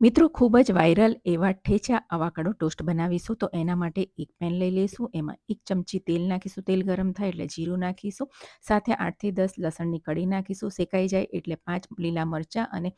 મિત્રો ખૂબ જ વાયરલ એવા ઠેચા આવાકાડો ટોસ્ટ બનાવીશું. તો એના માટે એક પેન લઈ લઈશું. એમાં 1 ચમચી તેલ નાખીશું. તેલ ગરમ થાય એટલે જીરું નાખીશું. સાથે 8થી 10 લસણની કળી નાખીશું. શેકાઈ જાય એટલે 5 લીલા મરચાં અને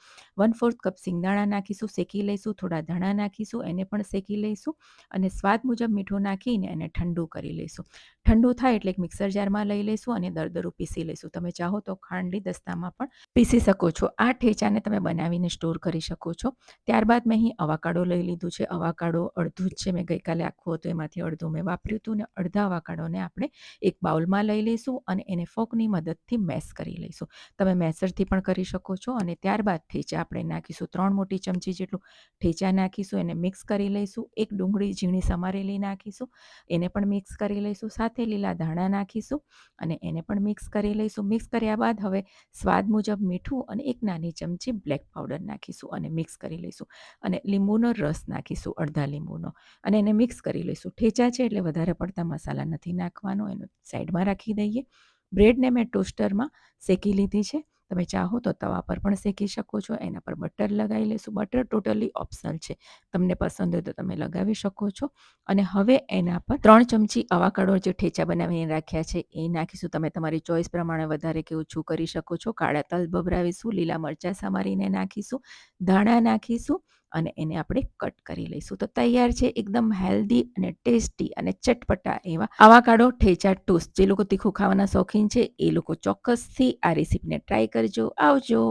1/4 કપ સિંગદાણા નાખીશું. શેકી લઈશું. થોડા ધાણા નાખીશું. એને પણ શેકી લઈશું અને સ્વાદ મુજબ મીઠું નાખીને એને ઠંડુ કરી લઈશું. ઠંડુ થાય એટલે એક મિક્સર જારમાં લઈ લઈશું અને દરદરું પીસી લઈશું. તમે ચાહો તો ખાંડલી દસ્તામાં પણ પીસી શકો છો. આ ઠેચાને તમે બનાવીને સ્ટોર કરી શકો છો. ત્યારબાદ મેં અહીં અવાકાડો લઈ લીધું છે. અવાકાડો અડધું જ છે, મેં ગઈકાલે આખું હતું એમાંથી અડધું મેં વાપર્યું હતું, ને અડધા અવાકાડોને આપણે એક બાઉલમાં લઈ લઈશું અને એને ફોકની મદદથી મેશ કરી લઈશું. તમે મેસરથી પણ કરી શકો છો. અને ત્યારબાદ ઠેચા આપણે નાખીશું. 3 મોટી ચમચી જેટલું ઠેચા નાખીશું, એને મિક્સ કરી લઈશું. એક ડુંગળી ઝીણી સમારેલી નાખીશું, એને પણ મિક્સ કરી લઈશું. સાથે લીલા ધાણા નાખીશું અને એને પણ મિક્સ કરી લઈશું. મિક્સ કર્યા બાદ હવે સ્વાદ મુજબ મીઠું અને એક નાની ચમચી બ્લેક પાવડર નાખીશું અને મિક્સ કરી લઈશું. અને લીંબુનો રસ નાખીશું, અડધા લીંબુનો, અને એને મિક્સ કરી લઈશું. ઠેચા છે એટલે વધારે પડતા મસાલા નથી નાખવાનો, એને સાઈડમાં રાખી દઈએ. બ્રેડને મેં ટોસ્ટરમાં શેકી લીધી છે. તમે ચાહો તો તવા પર પણ શેકી શકો છો. એના પર બટર લગાવી લઈશું. બટર ટોટલી ઓપ્શનલ છે, તમને પસંદ હોય તો તમે લગાવી શકો છો. અને હવે એના પર 3 ચમચી અવાકાડો જે ઠેચા બનાવીને રાખ્યા છે એ નાખીશું. તમે તમારી ચોઈસ પ્રમાણે વધારે કે ઓછું કરી શકો છો. કાળા તલ ભભરાવીશું. લીલા મરચાં સમારીને નાખીશું. ધાણા નાખીશું અને એને આપણે કટ કરી લઈશું. તો તૈયાર છે એકદમ હેલ્ધી અને ટેસ્ટી અને ચટપટા એવા આવાકાડો ઠેચા ટોસ્ટ. જે લોકો તીખું ખાવાના શોખીન છે એ લોકો ચોક્કસથી આ રેસીપીને ટ્રાય કરજો. આવજો.